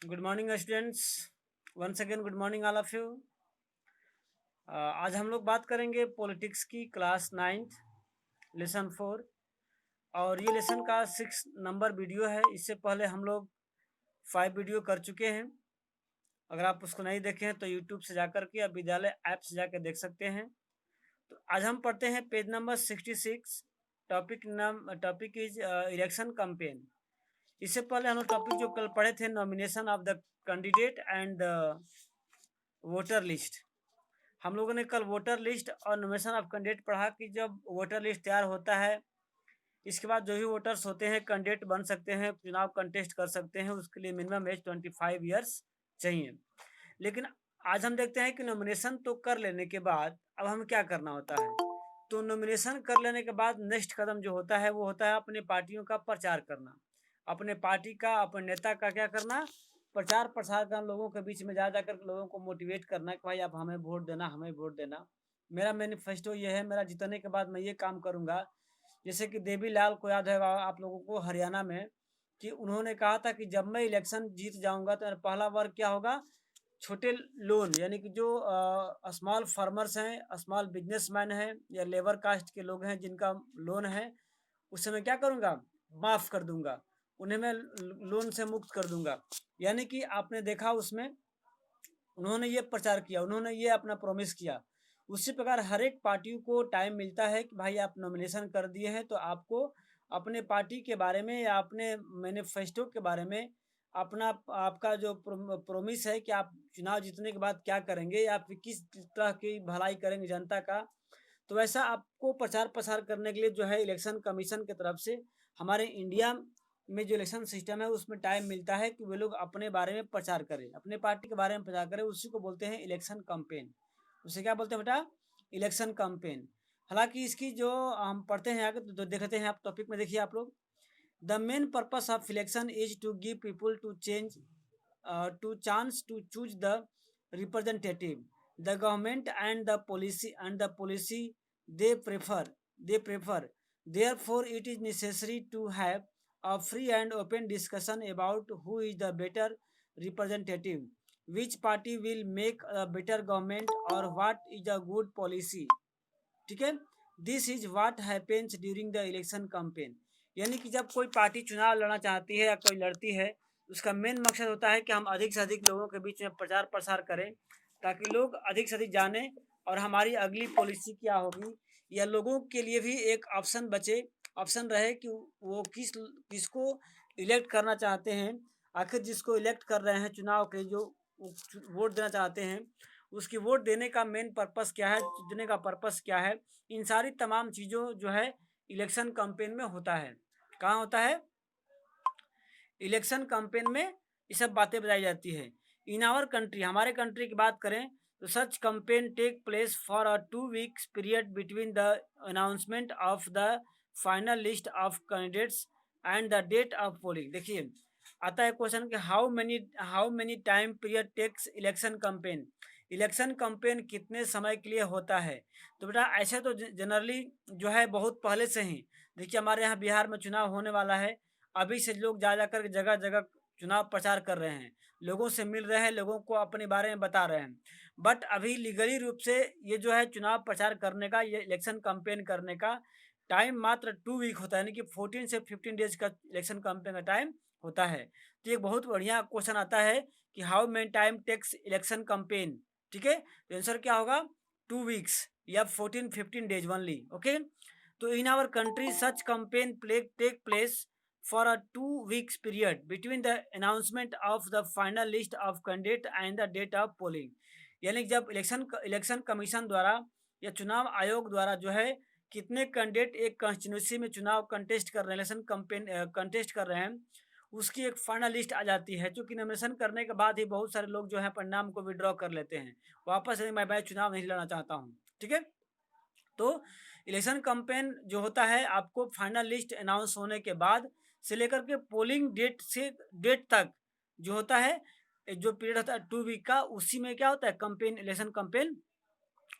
Good morning students. Once again good morning all of you. आज हम लोग बात करेंगे पॉलिटिक्स की क्लास 9th लेसन 4 और ये लेसन का 6 नंबर वीडियो है। इससे पहले हम लोग 5 वीडियो कर चुके हैं। अगर आप उसको नहीं देखे हैं तो यूट्यूब से जाकर के या विद्यालय ऐप से जाकर देख सकते हैं। तो आज हम पढ़ते हैं page number 66। Topic is election campaign. इससे पहले हम लोग टॉपिक जो कल पढ़े थे nomination of the candidate and the voter list. हम लोगों ने कल वोटर लिस्ट और नॉमिनेशन ऑफ कैंडिडेट पढ़ा कि जब वोटर लिस्ट तैयार होता है इसके बाद जो भी वोटर्स होते हैं कैंडिडेट बन सकते हैं, चुनाव कंटेस्ट कर सकते हैं। उसके लिए मिनिमम एज 25 ईयर्स चाहिए। लेकिन आज हम देखते हैं कि नॉमिनेशन तो कर लेने के बाद अब हमें क्या करना होता है। तो नॉमिनेशन कर लेने के बाद नेक्स्ट कदम जो होता है वो होता है अपने पार्टियों का प्रचार करना, अपने पार्टी का, अपने नेता का क्या करना, प्रचार प्रसार करना, लोगों के बीच में जा जाकर लोगों को मोटिवेट करना कि भाई आप हमें वोट देना, हमें वोट देना। मेरा मैनिफेस्टो ये है, मेरा जीतने के बाद मैं ये काम करूँगा। जैसे कि देवी लाल को याद है आप लोगों को हरियाणा में कि उन्होंने कहा था कि जब मैं इलेक्शन जीत जाऊंगा तो मेरा पहला वर्ग क्या होगा, छोटे लोन, यानी कि जो स्मॉल फार्मर्स हैं, स्मॉल बिजनेसमैन हैं या लेबर कास्ट के लोग हैं जिनका लोन है, उसे मैं क्या करूँगा, माफ़ कर दूंगा, उन्हें मैं लोन से मुक्त कर दूंगा। यानी कि आपने देखा उसमें उन्होंने ये प्रचार किया, उन्होंने ये अपना प्रॉमिस किया। उसी प्रकार हर एक पार्टी को टाइम मिलता है कि भाई आप नॉमिनेशन कर दिए हैं तो आपको अपने पार्टी के बारे में या अपने मैनिफेस्टो के बारे में अपना आपका जो प्रोमिस है कि आप चुनाव जीतने के बाद क्या करेंगे या फिर किस तरह की भलाई करेंगे जनता का, तो वैसा आपको प्रचार प्रसार करने के लिए जो है इलेक्शन कमीशन की तरफ से हमारे इंडिया में जो इलेक्शन सिस्टम है उसमें टाइम मिलता है कि वे लोग अपने बारे में प्रचार करें, अपने पार्टी के बारे में प्रचार करें। उसी को बोलते हैं इलेक्शन कैंपेन। उसे क्या बोलते हैं बेटा, इलेक्शन कैंपेन। हालांकि इसकी जो हम पढ़ते हैं आगे तो देखते हैं, आप टॉपिक में देखिए आप लोग। The main purpose of election is to give people to change to chance to choose the representative the government and the policy they prefer therefore it is necessary to have a free and open discussion about who is the better representative, which party will make a better government or what is a good policy। ठीक है, this is what happens during the election campaign. यानी कि जब कोई party चुनाव लड़ना चाहती है या कोई लड़ती है, उसका मेन मकसद होता है कि हम अधिक से अधिक लोगों के बीच में प्रचार प्रसार करें ताकि लोग अधिक से अधिक जाने और हमारी अगली पॉलिसी क्या होगी, या लोगों के लिए भी एक ऑप्शन बचे, ऑप्शन रहे कि वो किसको इलेक्ट करना चाहते हैं। आखिर जिसको इलेक्ट कर रहे हैं चुनाव के, जो वोट देना चाहते हैं, उसकी वोट देने का मेन पर्पस क्या है, जीतने का पर्पस क्या है, इन सारी तमाम चीज़ों जो है इलेक्शन कैंपेन में होता है। कहाँ होता है, इलेक्शन कैंपेन में ये सब बातें बताई जाती है। इन आवर कंट्री, हमारे कंट्री की बात करें तो सच campaign take place for a 2 weeks period between the announcement of the final list of candidates and the date of polling. देखिए आता है क्वेश्चन कि how many time period takes election campaign, election campaign कितने समय के लिए होता है। तो बेटा ऐसे तो जनरली जो है बहुत पहले से ही, देखिए हमारे यहाँ बिहार में चुनाव होने वाला है, अभी से लोग जा जाकर जगह जगह चुनाव प्रचार कर रहे हैं, लोगों से मिल रहे हैं, लोगों को अपने बारे में बता रहे हैं। बट अभी लीगली रूप से ये जो है चुनाव प्रचार करने का, ये इलेक्शन कैंपेन करने का टाइम मात्र 2 वीक होता है, यानी कि 14 से 15 डेज का इलेक्शन कैंपेन का टाइम होता है। तो एक बहुत बढ़िया क्वेश्चन आता है कि how many time takes election campaign. ठीक है, तो आंसर क्या होगा, 2 वीक्स या 14-15 डेज ओनली। ओके, तो in our country such campaign take place for a 2 weeks period between the announcement of the final list of candidate and the date of polling। यानी जब election commission द्वारा या चुनाव आयोग द्वारा जो है कितने कैंडिडेट एक कॉन्स्टिट्यूंसी में चुनाव कंटेस्ट कर रहे हैं, इलेक्शन कैंपेन कंटेस्ट कर रहे हैं, उसकी एक फाइनल लिस्ट आ जाती है। क्योंकि नॉमिनेशन करने के बाद ही बहुत सारे लोग जो है अपने नाम को विड्रॉ कर लेते हैं वापस, मैं चुनाव नहीं लड़ना चाहता हूँ। ठीक है, तो इलेक्शन कैंपेन जो होता है आपको फाइनल लिस्ट अनाउंस होने के बाद से लेकर के पोलिंग डेट तक जो होता है, जो पीरियड होता है 2 वीक का, उसी में क्या होता है, कैंपेन, इलेक्शन कैंपेन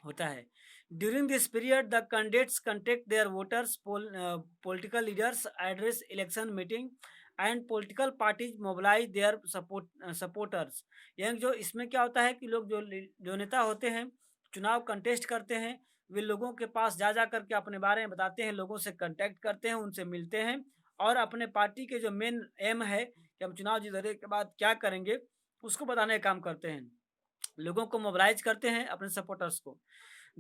होता है। During this period the candidates contact their voters, political leaders, address election meeting and political parties mobilise their supporters. यानी जो इसमें क्या होता है कि लोग जो नेता होते हैं चुनाव कंटेस्ट करते हैं, वे लोगों के पास जा करके अपने बारे में बताते हैं, लोगों से कांटेक्ट करते हैं, उनसे मिलते हैं और अपने पार्टी के जो मेन एम है कि हम चुनाव जीतने के बाद क्या करेंगे उसको बताने का काम करते हैं, लोगों को मोबिलाइज करते हैं अपने सपोर्टर्स को।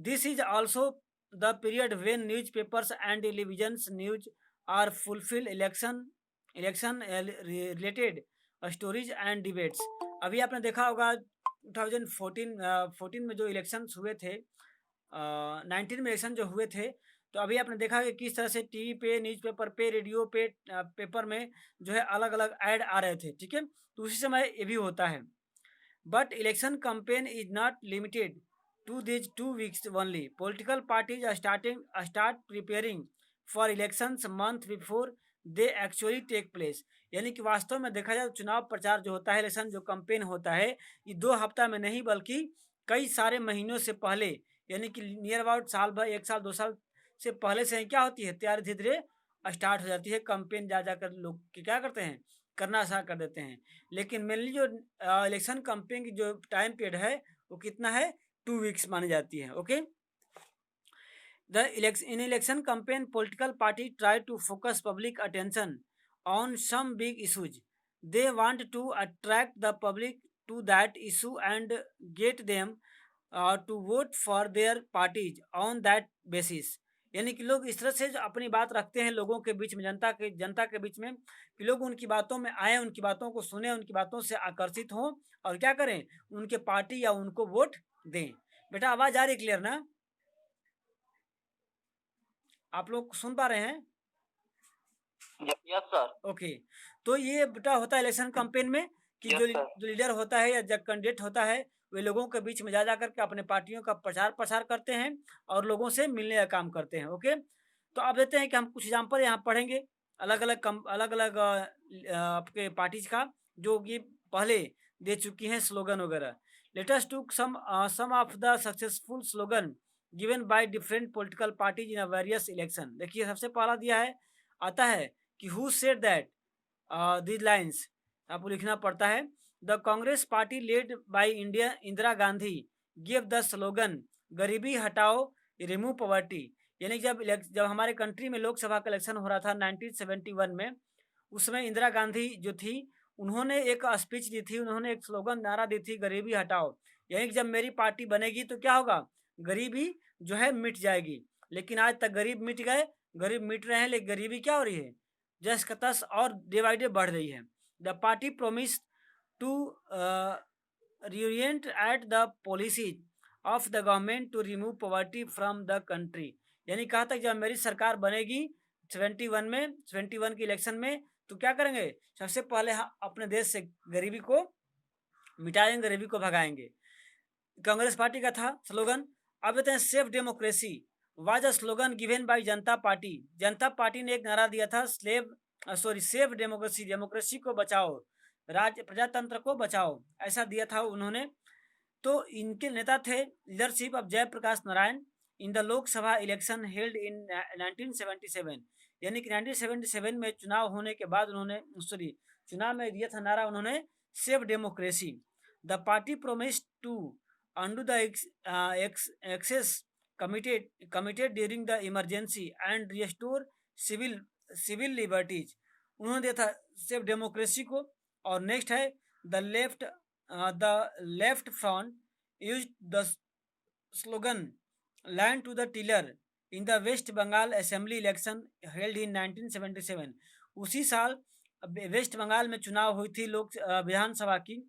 This is also the period when newspapers and television news are fulfill election related stories and debates. अभी आपने देखा होगा 2014 में जो इलेक्शंस हुए थे, 19 में इलेक्शन जो हुए थे, तो अभी आपने देखा कि किस तरह से टीवी पे, न्यूज़पेपर पे, रेडियो पे, पेपर में जो है अलग अलग ऐड आ रहे थे, ठीक है। तो उसी समय ये भी होता है। But election campaign is not limited to these 2 weeks only. Political parties are start preparing for elections month before they actually take place. यानी कि वास्तव में देखा जाए तो चुनाव प्रचार जो होता है, इलेक्शन जो कैंपेन होता है, ये 2 हफ्ता में नहीं बल्कि कई सारे महीनों से पहले, यानी कि नियर अबाउट साल भर, 1 साल 2 साल से पहले से ही क्या होती है, तैयारी धीरे धीरे स्टार्ट हो जाती है। कैंपेन जा जाकर लोग क्या करते हैं, करना स्टार्ट कर देते हैं। लेकिन मेनली जो इलेक्शन कैंपेन की जो टाइम पीरियड है वो कितना है, 2 वीक्स मानी जाती है। Okay, in election campaign political party try to focus public attention on some big issues. They want to attract the public to that issue and get them to vote for their parties on that basis. यानी कि लोग इस तरह से जो अपनी बात रखते हैं लोगों के बीच में, जनता के बीच में, कि लोग उनकी बातों में आए, उनकी बातों को सुने, उनकी बातों से आकर्षित हों और क्या करें, उनके पार्टी या उनको वोट दें। बेटा आवाज आ रही क्लियर ना, आप लोग सुन पा रहे हैं? Yes sir. ओके, तो ये बेटा होता है इलेक्शन कैंपेन में कि जो लीडर होता है या जो कैंडिडेट होता है वे लोगों के बीच में जा करके अपने पार्टियों का प्रचार प्रसार करते हैं और लोगों से मिलने का काम करते हैं। ओके, तो आप देते हैं कि हम कुछ एग्जाम्पल यहाँ पढ़ेंगे अलग अलग आपके पार्टीज का जो ये पहले दे चुकी हैं स्लोगन वगैरह। Latest to some of the successful slogan given by different political parties in various election. देखिए सबसे पहला दिया है, आता है कि who said that these lines, आपको लिखना पड़ता है। The Congress party led by Indira Gandhi give the slogan गरीबी हटाओ रिमूव पॉवर्टी। यानी जब हमारे कंट्री में लोकसभा का इलेक्शन हो रहा था 1971 में, उसमें इंदिरा गांधी जो थी उन्होंने एक स्पीच दी थी, उन्होंने एक स्लोगन नारा दी थी, गरीबी हटाओ। यानी कि जब मेरी पार्टी बनेगी तो क्या होगा, गरीबी जो है मिट जाएगी। लेकिन आज तक गरीब मिट गए, गरीब मिट रहे हैं, लेकिन गरीबी क्या हो रही है, जस का तस और डे बाई डे बढ़ रही है। The party promise to reorient at the policies of the government to remove poverty from the country. यानी कहा था जब मेरी सरकार बनेगी 71 के इलेक्शन में तो क्या करेंगे, सबसे पहले अपने देश से गरीबी को मिटाएंगे, गरीबी को भगाएंगे। कांग्रेस पार्टी का था स्लोगन। अब कहते हैं safe democracy was a slogan given bye Janata party. Janata party ने एक नारा दिया था, सेफ डेमोक्रेसी, डेमोक्रेसी को बचाओ, राज्य प्रजातंत्र को बचाओ, ऐसा दिया था उन्होंने। तो इनके नेता थे leadership of Jayaprakash Narayan in the Lok Sabha election held in 1977। यानी कि 1977 में चुनाव होने के बाद उन्होंने चुनाव में दिया था नारा उन्होंने, save democracy. The party promise to undo the excess committed during the emergency and restore civil liberties। उन्होंने दिया था सेफ डेमोक्रेसी को। और नेक्स्ट है the left front used the slogan land to the tiller in the West Bengal assembly election held in 1977। उसी साल waste Bengal में चुनाव हुई थी विधानसभा की।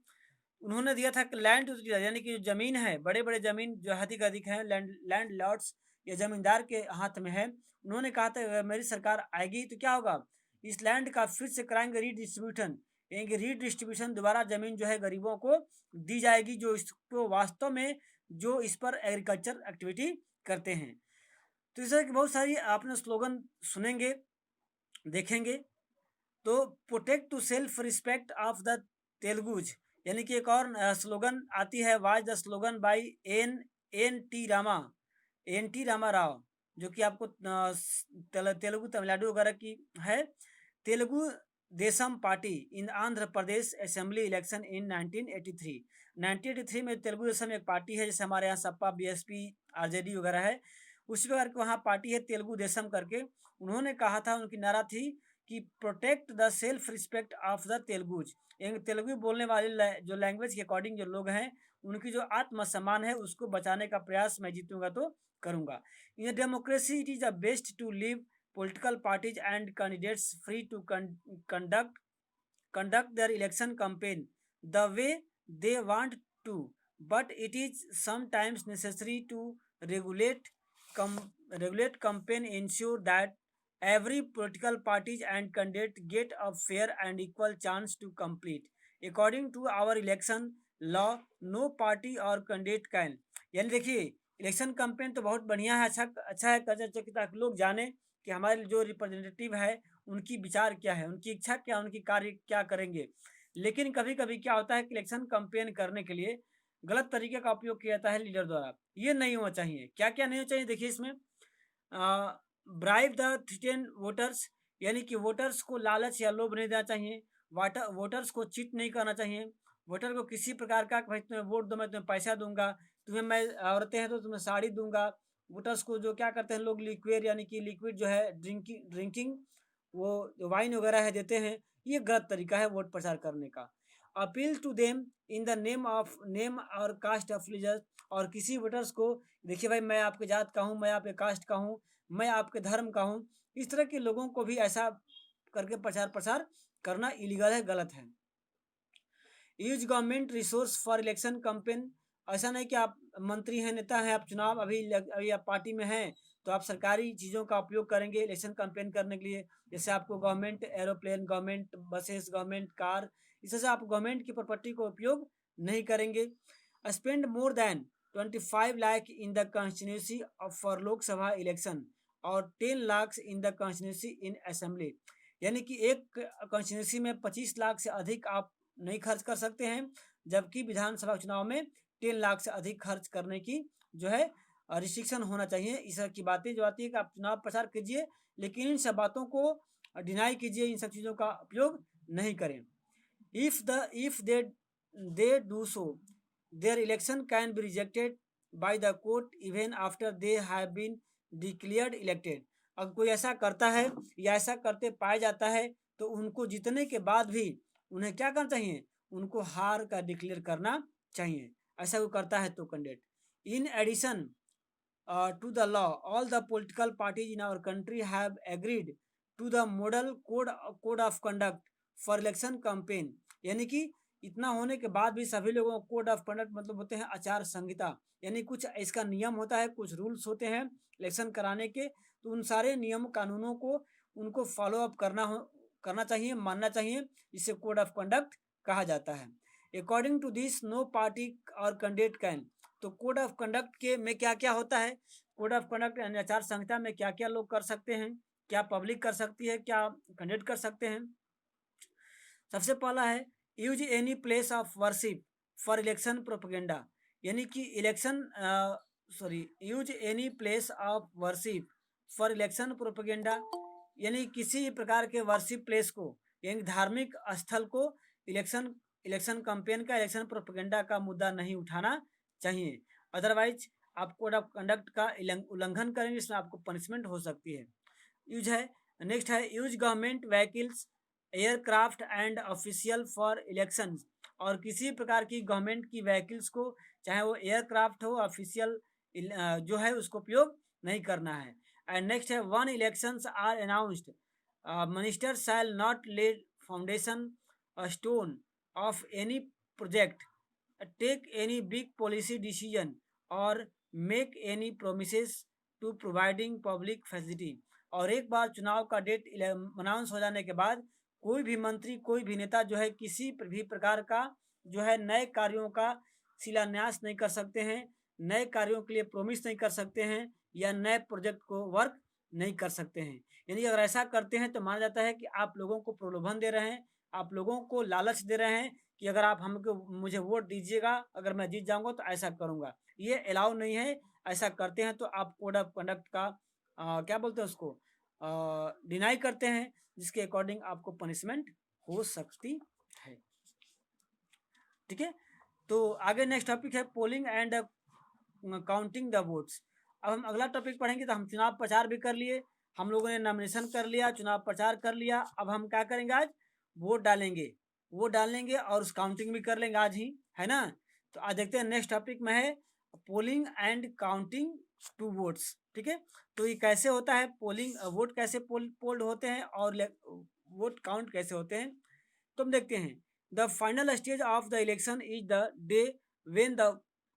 उन्होंने दिया था कि लैंड टू द टिलर, यानी कि जो जमीन है, बड़े बड़े जमीन जो अधिक है, लैंड लॉर्ड्स या जमींदार के हाथ में है। उन्होंने कहा था मेरी सरकार आएगी तो क्या होगा, इस लैंड का फिर से कराएंगे रीडिस्ट्रीब्यूशन, यानी रीडिस्ट्रीब्यूशन, दोबारा जमीन जो है गरीबों को दी जाएगी जो इसको वास्तव में जो इस पर एग्रीकल्चर एक्टिविटी करते हैं। तो इस तरह की बहुत सारी आपने स्लोगन सुनेंगे, देखेंगे। तो protect to self respect of the Telugus, यानी कि एक और स्लोगन आती है, was the slogan by N T Rama Rao, जो कि आपको तेलुगु तमिलनाडु वगैरह की है। Telugu Desam party in Andhra Pradesh assembly election in 1983। 1983 में तेलुगु देशम एक पार्टी है, जैसे हमारे यहाँ सपा, बीएसपी, आरजेडी वगैरह है, उसी प्रकार की वहाँ पार्टी है तेलुगु देशम करके। उन्होंने कहा था, उनकी नारा थी कि protect the self respect of the Telugus. Telugu बोलने वाले जो लैंग्वेज के अकॉर्डिंग जो लोग हैं, उनकी जो आत्मसम्मान है उसको बचाने का प्रयास मैं जीतूंगा तो करूंगा। In democracy it is the best to live political parties and candidates free to conduct their election campaign the way they want to, but it is sometimes necessary to regulate regulate campaign, ensure that every political parties and candidate get a fair and equal chance to complete according to our election law no party or candidate can। यानी देखिए, election campaign तो बहुत बढ़िया है, अच्छा है, ताकि लोग जाने कि हमारे जो रिप्रेजेंटेटिव है उनकी विचार क्या है, उनकी इच्छा क्या, उनकी कार्य क्या करेंगे। लेकिन कभी कभी क्या होता है कि इलेक्शन कैंपेन करने के लिए गलत तरीके का उपयोग किया जाता है लीडर द्वारा। ये नहीं होना चाहिए। क्या क्या नहीं होना चाहिए, देखिए इसमें ब्राइब द थ्रेटन वोटर्स, यानी कि वोटर्स को लालच या लोभ नहीं देना चाहिए। वोटर्स को चीट नहीं करना चाहिए। वोटर को किसी प्रकार का भाई तुम्हें वोट दो, मैं तुम्हें पैसा दूंगा, तुम्हें मैं औरतें हैं तो तुम्हें साड़ी दूंगा। वोटर्स को जो क्या करते हैं लोग, लिक्विड यानी कि लिक्विड जो है ड्रिंकिंग वो वाइन वगैरह है देते हैं। ये गलत तरीका है वोट प्रचार करने का। Appeal to them in the name और कास्ट ऑफ रिलीजन, और किसी वोटर्स को देखिए भाई मैं आपके जात का हूँ, मैं आपके कास्ट का हूँ, मैं आपके धर्म का हूँ, इस तरह के लोगों को भी ऐसा करके प्रचार करना इलीगल है, गलत है। Use government resource for election campaign, ऐसा नहीं कि आप मंत्री हैं, नेता हैं, आप चुनाव अभी आप पार्टी में हैं तो आप सरकारी चीज़ों का उपयोग करेंगे इलेक्शन कैंपेन करने के लिए। जैसे आपको government aeroplane, government buses, government car, इससे आप गवर्नमेंट की प्रॉपर्टी का उपयोग नहीं करेंगे। Spend more than 25 lakh in the constituency for Lok Sabha election और 10 lakh in the constituency in assembly, यानी कि एक कॉन्स्टिट्यूंसी में 25 लाख से अधिक आप नहीं खर्च कर सकते हैं, जबकि विधानसभा चुनाव में 10 लाख से अधिक खर्च करने की जो है रिस्ट्रिक्शन होना चाहिए। इस की बातें जो आती है कि आप चुनाव प्रचार कीजिए, लेकिन इन सब बातों को डिनाई कीजिए, इन सब चीज़ों का उपयोग नहीं करें। If they do so their election can be rejected by the court even after they have been declared elected. अगर कोई ऐसा करता है या ऐसा करते पाया जाता है तो उनको जीतने के बाद भी उन्हें क्या करना चाहिए, उनको हार का डिक्लेयर करना चाहिए। ऐसा वो करता है तो candidate. In addition to the law, all the political parties in our country have agreed to the model code of conduct for election campaign, यानी कि इतना होने के बाद भी सभी लोगों को कोड ऑफ कंडक्ट मतलब होते हैं आचार संहिता, यानी कुछ इसका नियम होता है, कुछ रूल्स होते हैं इलेक्शन कराने के, तो उन सारे नियम कानूनों को उनको फॉलो अप करना चाहिए, मानना चाहिए, जिसे कोड ऑफ कंडक्ट कहा जाता है। According to this no party और कैंडिडेट कैन, तो कोड ऑफ कंडक्ट के में क्या क्या होता है, कोड ऑफ कंडक्ट यानी आचार संहिता में क्या क्या लोग कर सकते हैं, क्या पब्लिक कर सकती है, क्या कैंडिडेट कर सकते हैं। सबसे पहला है use any place of worship for election propaganda, यानी कि use any place of worship for election propaganda, यानी किसी प्रकार के वर्शिप प्लेस को यानी धार्मिक स्थल को इलेक्शन कैंपेन का, इलेक्शन प्रोपेगेंडा का मुद्दा नहीं उठाना चाहिए, अदरवाइज आप कोड ऑफ कंडक्ट का उल्लंघन करेंगे, इसमें आपको पनिशमेंट हो सकती है। यूज है नेक्स्ट है use government vehicles, aircraft and official for election, और किसी प्रकार की गवर्नमेंट की व्हीकल्स को, चाहे वो एयरक्राफ्ट हो, ऑफिशियल जो है उसको उपयोग नहीं करना है। एंड नेक्स्ट है once elections are announced minister shall not lay foundation stone of any project, take any big policy decision और make any promises to providing public facility, और एक बार चुनाव का डेट अनाउंस हो जाने के बाद कोई भी मंत्री, कोई भी नेता जो है किसी भी प्रकार का जो है नए कार्यों का शिलान्यास नहीं कर सकते हैं, नए कार्यों के लिए प्रोमिस नहीं कर सकते हैं, या नए प्रोजेक्ट को वर्क नहीं कर सकते हैं। यानी अगर ऐसा करते हैं तो माना जाता है कि आप लोगों को प्रलोभन दे रहे हैं, आप लोगों को लालच दे रहे हैं कि अगर आप मुझे वोट दीजिएगा, अगर मैं जीत जाऊंगा तो ऐसा करूंगा। ये अलाउ नहीं है। ऐसा करते हैं तो आप कोड ऑफ कंडक्ट का क्या बोलते हैं उसको डिनाई करते हैं, जिसके अकॉर्डिंग आपको पनिशमेंट हो सकती है। ठीक है, तो आगे नेक्स्ट टॉपिक है polling and counting the votes. अब हम अगला टॉपिक पढ़ेंगे। तो हम चुनाव प्रचार भी कर लिए, हम लोगों ने नॉमिनेशन कर लिया, चुनाव प्रचार कर लिया। अब हम क्या करेंगे, आज वोट डालेंगे, वोट डालेंगे और उस काउंटिंग भी कर लेंगे आज ही, है ना। तो आज देखते हैं नेक्स्ट टॉपिक में है polling and counting to votes. ठीक है, तो ये कैसे होता है, पोलिंग वोट कैसे पोल्ड होते हैं और वोट काउंट कैसे होते हैं। तो हम देखते हैं the final stage of the election is the day when the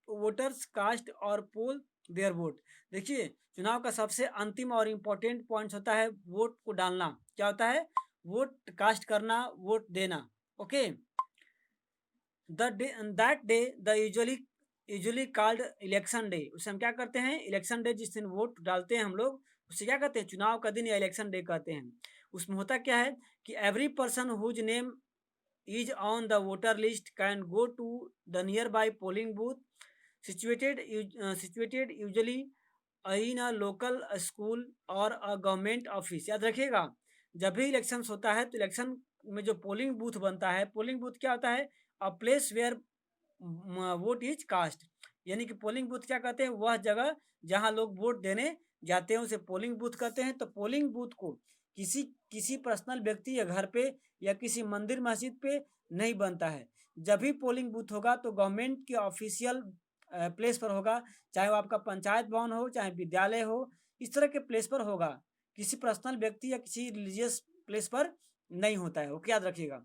voters cast और पोल देयर वोट। देखिए, चुनाव का सबसे अंतिम और इम्पोर्टेंट पॉइंट होता है वोट को डालना। क्या होता है, वोट कास्ट करना, वोट देना। Okay, that day the usually called election day. उसे हम क्या करते हैं, इलेक्शन डे, जिस दिन वोट डालते हैं हम लोग, उसे क्या कहते हैं, चुनाव का दिन या इलेक्शन डे कहते हैं। उसमें होता क्या है कि every person whose name is on the voter list can go to the nearby polling booth situated usually in a local school or a government office। याद रखिएगा, जब भी इलेक्शंस होता है तो इलेक्शन में जो पोलिंग बूथ बनता है, पोलिंग बूथ क्या होता है, a place where vote is cast. यानी कि पोलिंग बूथ क्या कहते हैं, वह जगह जहां लोग वोट देने जाते हैं उसे पोलिंग बूथ कहते हैं। तो पोलिंग बूथ को किसी किसी पर्सनल व्यक्ति या घर पे या किसी मंदिर मस्जिद पे नहीं बनता है। जब भी पोलिंग बूथ होगा तो गवर्नमेंट के ऑफिशियल प्लेस पर होगा, चाहे वो आपका पंचायत भवन हो, चाहे विद्यालय हो, इस तरह के प्लेस पर होगा। किसी पर्सनल व्यक्ति या किसी रिलीजियस प्लेस पर नहीं होता है, वो याद रखिएगा।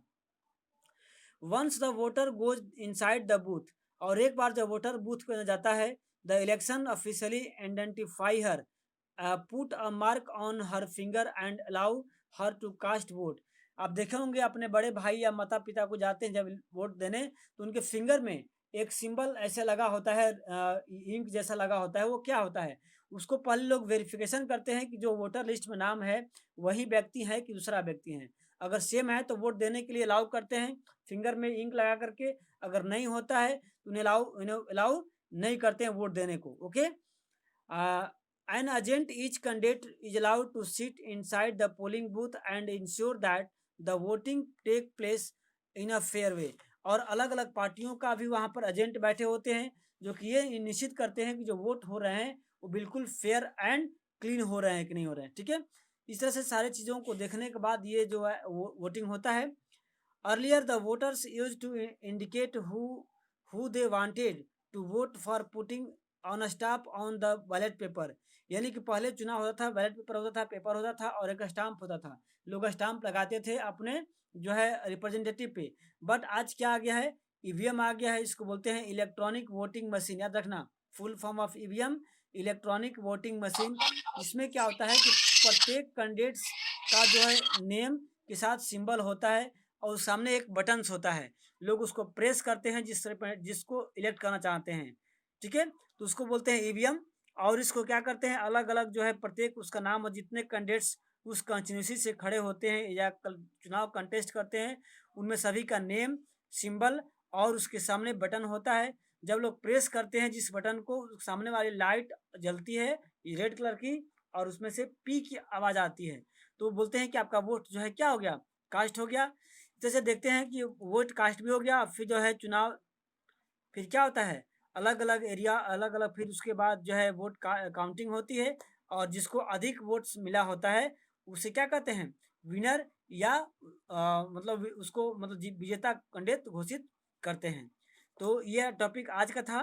Once the voter goes inside the booth, और एक बार जब वोटर बूथ पे जाता है, the election officially identify her, put a mark on her finger and allow her to cast vote. आप देखे होंगे अपने बड़े भाई या माता पिता को जाते हैं जब वोट देने, तो उनके फिंगर में एक सिंबल ऐसे लगा होता है, इंक जैसा लगा होता है। वो क्या होता है, उसको पहले लोग वेरिफिकेशन करते हैं कि जो वोटर लिस्ट में नाम है वही व्यक्ति है कि दूसरा व्यक्ति है। अगर सेम है तो वोट देने के लिए अलाउ करते हैं फिंगर में इंक लगा करके, अगर नहीं होता है तो उन्हें अलाउ नहीं करते हैं वोट देने को। Okay, an agent each candidate is allowed to sit inside the polling booth and ensure that the voting take place in a fair way। और अलग अलग पार्टियों का भी वहां पर एजेंट बैठे होते हैं जो कि ये निश्चित करते हैं कि जो वोट हो रहे हैं वो बिल्कुल फेयर एंड क्लीन हो रहे हैं कि नहीं हो रहे हैं। ठीक है, इस तरह से सारी चीज़ों को देखने के बाद ये जो है वोटिंग होता है। Earlier the voters use to indicate who they wanted to vote for putting on a stamp on the ballot paper. यानी कि पहले चुनाव होता था, बैलेट पेपर होता था, पेपर होता था और एक स्टाम्प होता था। लोग स्टाम्प लगाते थे अपने जो है रिप्रेजेंटेटिव पे। बट आज क्या आ गया है, ईवीएम आ गया है, इसको बोलते हैं इलेक्ट्रॉनिक वोटिंग मशीन। याद रखना, full form of EVM, electronic voting machine. इसमें क्या होता है कि प्रत्येक कैंडिडेट्स का जो है नेम के साथ सिंबल होता है और सामने एक बटन्स होता है, लोग उसको प्रेस करते हैं जिसको इलेक्ट करना चाहते हैं। ठीक है, तो उसको बोलते हैं ईवीएम। और इसको क्या करते हैं, अलग अलग जो है प्रत्येक उसका नाम और जितने कैंडिडेट्स उस कॉन्स्टिट्यूंसी से खड़े होते हैं या चुनाव कंटेस्ट करते हैं उनमें सभी का नेम, सिंबल और उसके सामने बटन होता है। जब लोग प्रेस करते हैं जिस बटन को, सामने वाली लाइट जलती है रेड कलर की और उसमें से पी की आवाज़ आती है, तो बोलते हैं कि आपका वोट जो है क्या हो गया, कास्ट हो गया। जैसे देखते हैं कि वोट कास्ट भी हो गया। फिर जो है चुनाव, फिर क्या होता है, अलग अलग एरिया, अलग अलग, फिर उसके बाद जो है वोट काउंटिंग होती है और जिसको अधिक वोट्स मिला होता है उसे क्या कहते हैं, विनर या मतलब उसको मतलब विजेता कैंडिडेट घोषित करते हैं। तो यह टॉपिक आज का था।